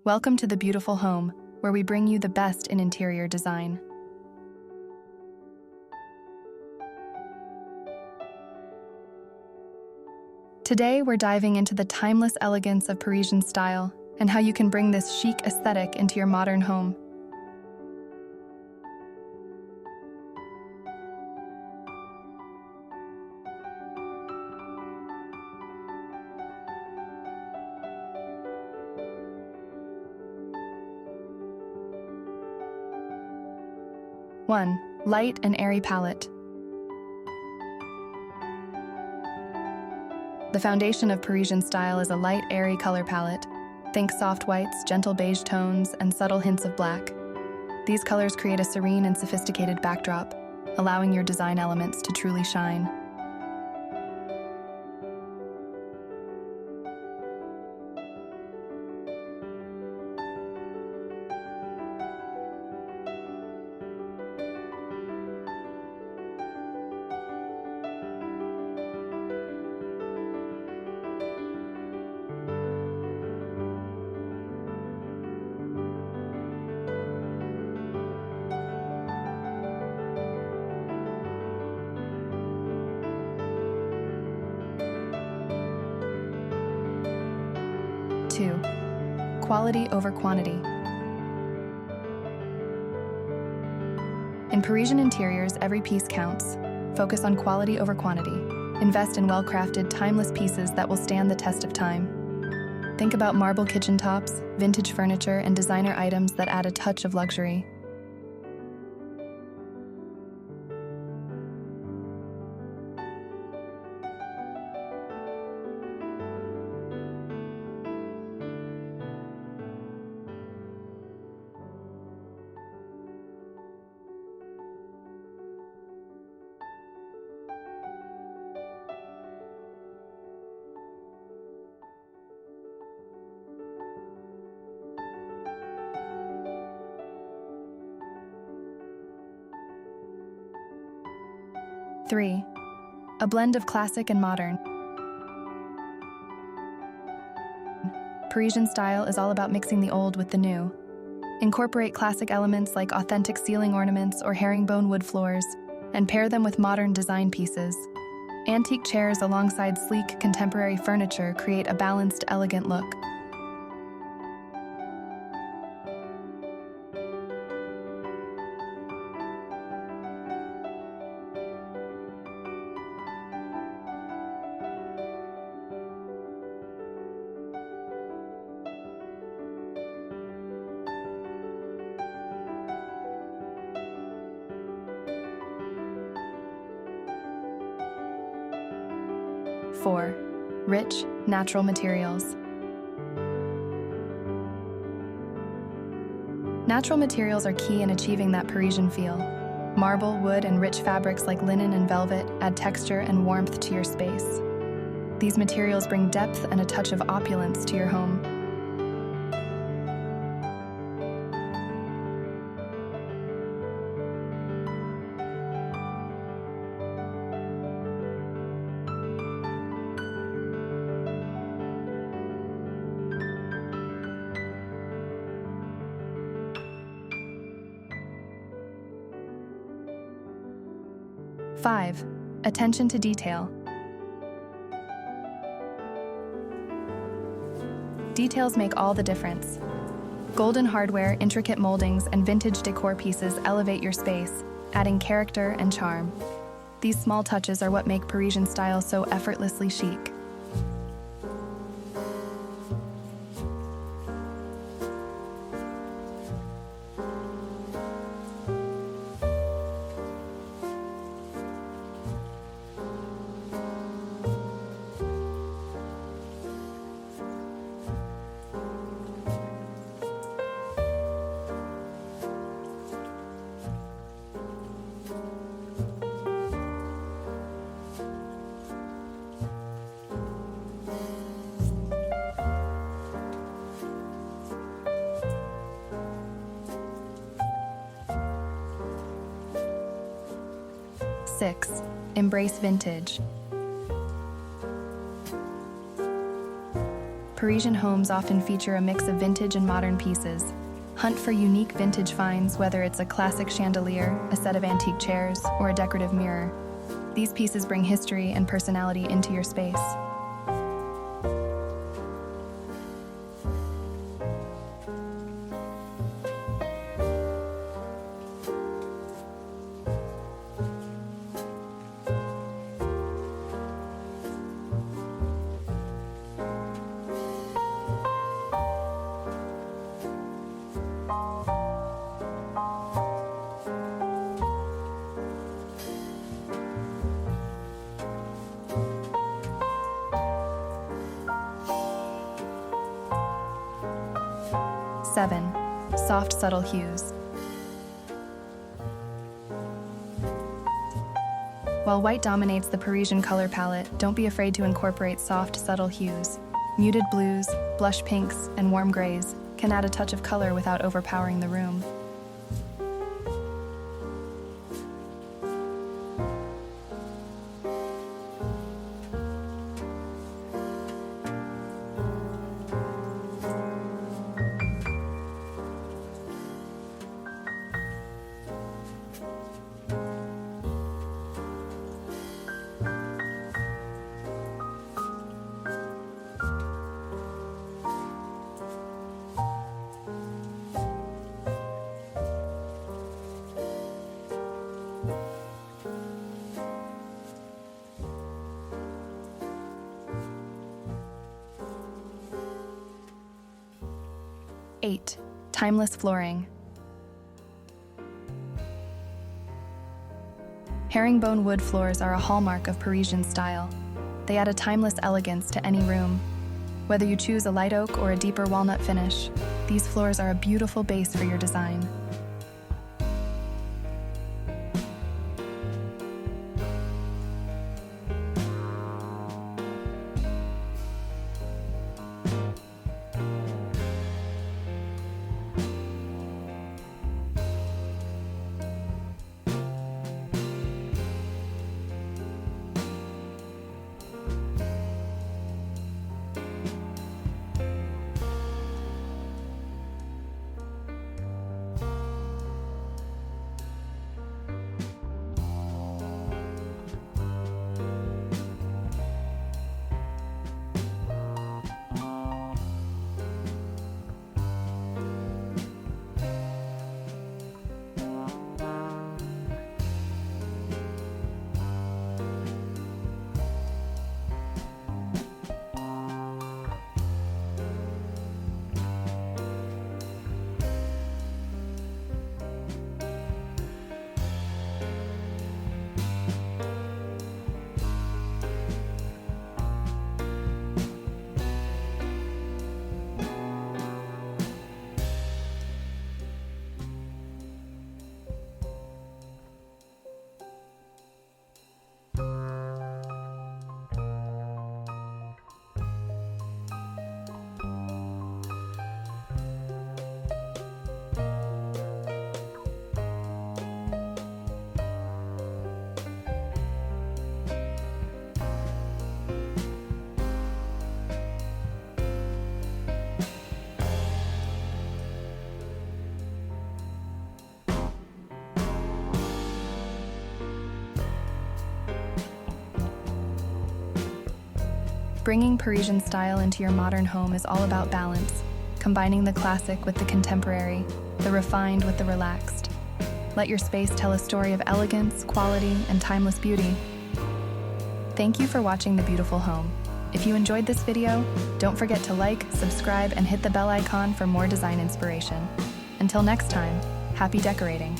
Welcome to the beautiful home, where we bring you the best in interior design. Today, we're diving into the timeless elegance of Parisian style and how you can bring this chic aesthetic into your modern home. One, light and airy palette. The foundation of Parisian style is a light, airy color palette. Think soft whites, gentle beige tones, and subtle hints of black. These colors create a serene and sophisticated backdrop, allowing your design elements to truly shine. Two, quality over quantity. In Parisian interiors, every piece counts. Focus on quality over quantity. Invest in well-crafted, timeless pieces that will stand the test of time. Think about marble kitchen tops, vintage furniture, and designer items that add a touch of luxury. Three, a blend of classic and modern. Parisian style is all about mixing the old with the new. Incorporate classic elements like authentic ceiling ornaments or herringbone wood floors, and pair them with modern design pieces. Antique chairs alongside sleek contemporary furniture create a balanced, elegant look. Four, rich, natural materials. Natural materials are key in achieving that Parisian feel. Marble, wood, and rich fabrics like linen and velvet add texture and warmth to your space. These materials bring depth and a touch of opulence to your home. Five, attention to detail. Details make all the difference. Golden hardware, intricate moldings, and vintage decor pieces elevate your space, adding character and charm. These small touches are what make Parisian style so effortlessly chic. Six, embrace vintage. Parisian homes often feature a mix of vintage and modern pieces. Hunt for unique vintage finds, whether it's a classic chandelier, a set of antique chairs, or a decorative mirror. These pieces bring history and personality into your space. Seven, soft, subtle hues. While white dominates the Parisian color palette, don't be afraid to incorporate soft, subtle hues. Muted blues, blush pinks, and warm grays can add a touch of color without overpowering the room. Eight, timeless flooring. Herringbone wood floors are a hallmark of Parisian style. They add a timeless elegance to any room. Whether you choose a light oak or a deeper walnut finish, these floors are a beautiful base for your design. Bringing Parisian style into your modern home is all about balance, combining the classic with the contemporary, the refined with the relaxed. Let your space tell a story of elegance, quality, and timeless beauty. Thank you for watching The Beautiful Home. If you enjoyed this video, don't forget to like, subscribe, and hit the bell icon for more design inspiration. Until next time, happy decorating.